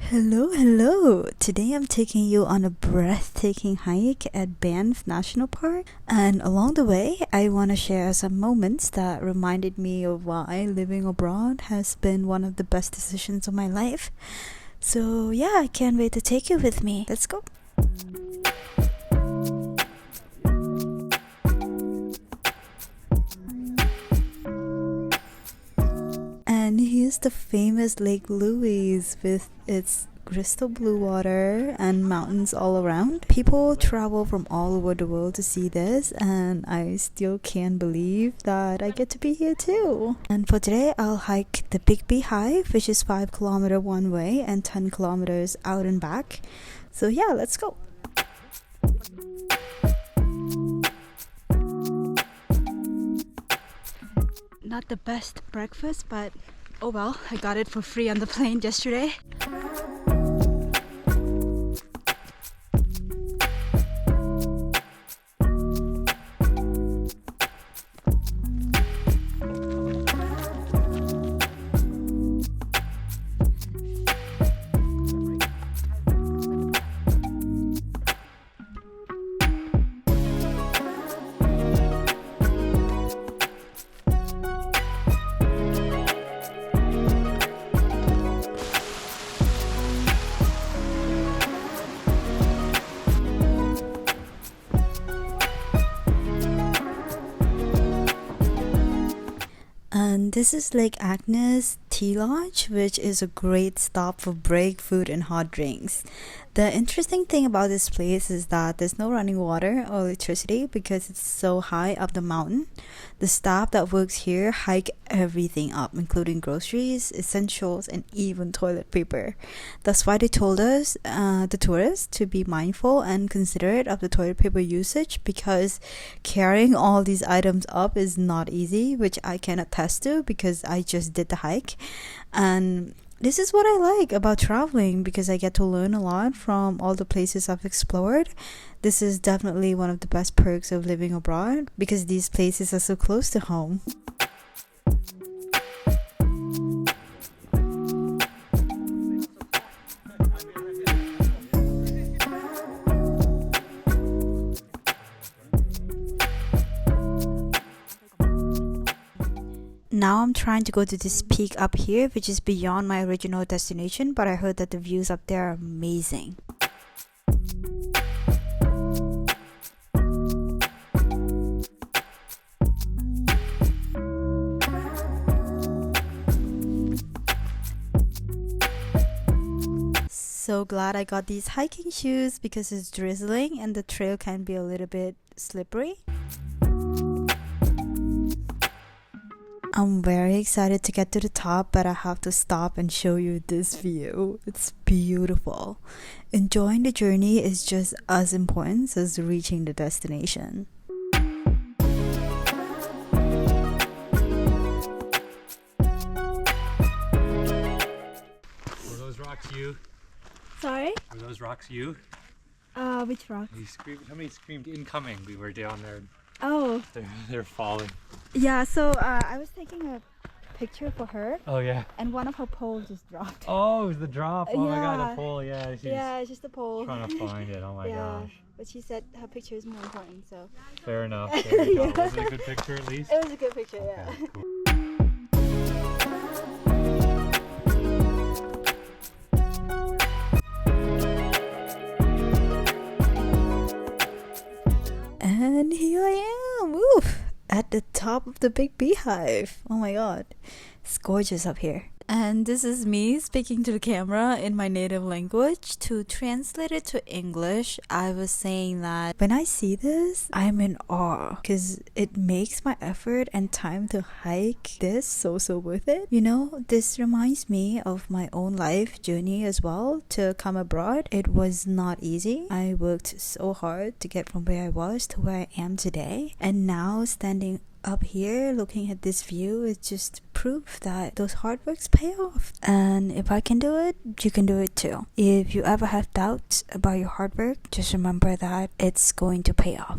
Hello, hello! Today I'm taking you on a breathtaking hike at Banff National Park, and along the way, I want to share some moments that reminded me of why living abroad has been one of the best decisions of my life. So, yeah, I can't wait to take you with me. Let's go! And here's the famous Lake Louise with its crystal blue water and mountains all around. People travel from all over the world to see this, and I still can't believe that I get to be here too. And for today, I'll hike the Big Beehive, which is 5 km one way and 10 kilometers out and back. So yeah, let's go. Not the best breakfast, but oh well, I got it for free on the plane yesterday. And this is Lake Agnes Tea Lodge, which is a great stop for break, food, and hot drinks. The interesting thing about this place is that there's no running water or electricity because it's so high up the mountain. The staff that works here hike everything up, including groceries, essentials, and even toilet paper. That's why they told us, the tourists, to be mindful and considerate of the toilet paper usage, because carrying all these items up is not easy, which I can attest to because I just did the hike. And this is what I like about traveling, because I get to learn a lot from all the places I've explored. This is definitely one of the best perks of living abroad, because these places are so close to home. Now I'm trying to go to this peak up here, which is beyond my original destination, but I heard that the views up there are amazing. So glad I got these hiking shoes because it's drizzling and the trail can be a little bit slippery. I'm very excited to get to the top, but I have to stop and show you this view. It's beautiful. Enjoying the journey is just as important as reaching the destination. Were those rocks you? Sorry? Were those rocks you? Which rock? Somebody screamed incoming. We were down there. Oh. They're falling. Yeah, so I was taking a picture for her. Oh yeah. And one of her poles just dropped. Oh, it was the drop. Oh my god, Yeah. the pole. Yeah, she's It's just a pole. trying to find it. Oh my gosh. But she said her picture is more important, so. Fair enough. There you go. Yeah. Was it a good picture at least? It was a good picture, yeah. Okay, cool. And here I am, oof, at the top of the Big Beehive. Oh my god, it's gorgeous up here. And this is me speaking to the camera in my native language. To translate it to English, I was saying that when I see this, I'm in awe because it makes my effort and time to hike this so worth it. You know, this reminds me of my own life journey as well to come abroad. It was not easy. I worked so hard to get from where I was to where I am today. And now standing up here looking at this view is just proof that those hard works pay off. And if I can do it, you can do it too. If you ever have doubts about your hard work, just remember that it's going to pay off.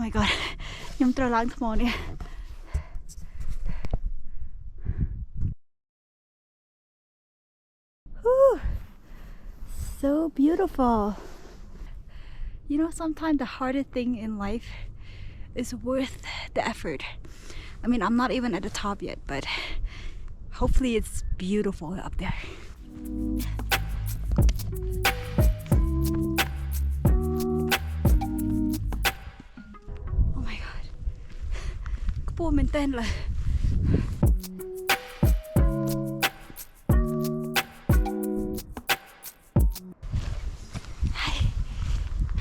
my god ខ្ញុំត្រូវឡើងថ្មនេះ Whew. So beautiful. You know, sometimes the hardest thing in life is worth the effort. I mean, I'm not even at the top yet, but hopefully it's beautiful up there. Oh my god. ខ្ពស់មែនតើឡើយ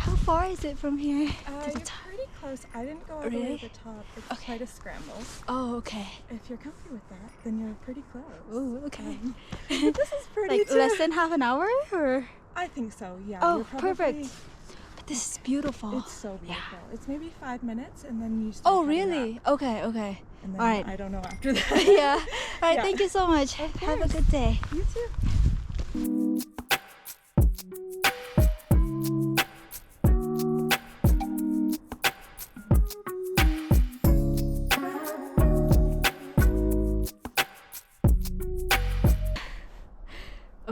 How far is it from here to the You're top? pretty close. I didn't go all the way to the top. It's quite a scramble. Oh, okay. If you're comfy with that, then you're pretty close. Oh, okay. This is pretty Like too. less than half an hour, or? I think so. Yeah. Oh, you're probably, perfect. But this is beautiful. It's so beautiful. It's maybe 5 minutes, and then you. Oh, really? Okay, okay. And then All right. I don't know after that. Yeah. All right. Yeah. Thank you so much. Of Have a course. good day. You too.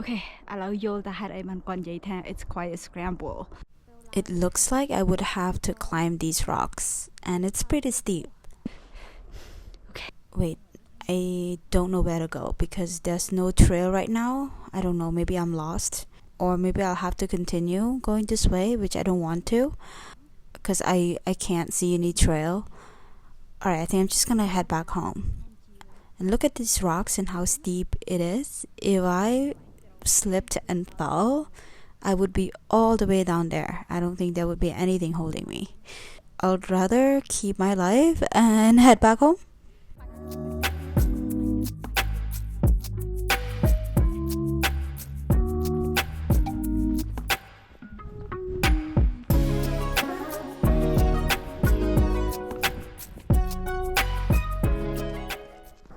Okay, it's quite a scramble. It looks like I would have to climb these rocks, and it's pretty steep. Okay, wait, I don't know where to go because there's no trail right now. I don't know, maybe I'm lost, or maybe I'll have to continue going this way, which I don't want to because I can't see any trail. Alright, I think I'm just gonna head back home. And look at these rocks and how steep it is. If I slipped and fell, I would be all the way down there. I don't think there would be anything holding me. I'd rather keep my life and head back home.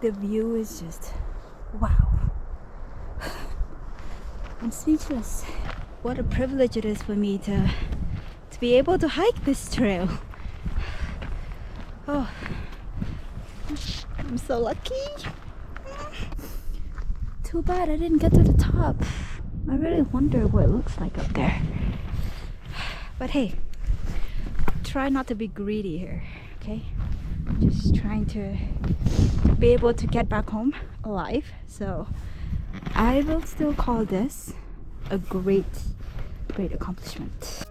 The view is just wow. I'm speechless. What a privilege it is for me to be able to hike this trail. Oh, I'm so lucky. Too bad I didn't get to the top. I really wonder what it looks like up there. But hey, try not to be greedy here, okay? Just trying to be able to get back home alive. So I will still call this a great accomplishment.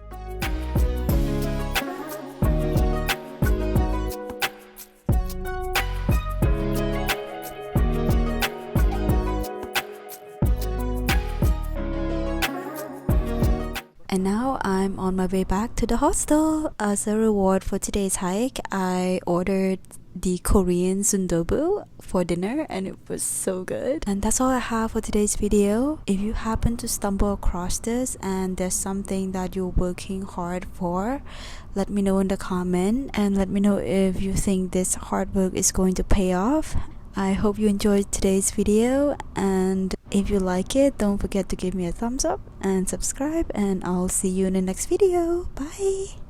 And now I'm on my way back to the hostel. As a reward for today's hike, I ordered the Korean sundubu for dinner and it was so good. And that's all I have for today's video. If you happen to stumble across this and there's something that you're working hard for, let me know in the comment and let me know if you think this hard work is going to pay off. I hope you enjoyed today's video, and if you like it, don't forget to give me a thumbs up and subscribe, and I'll see you in the next video. Bye!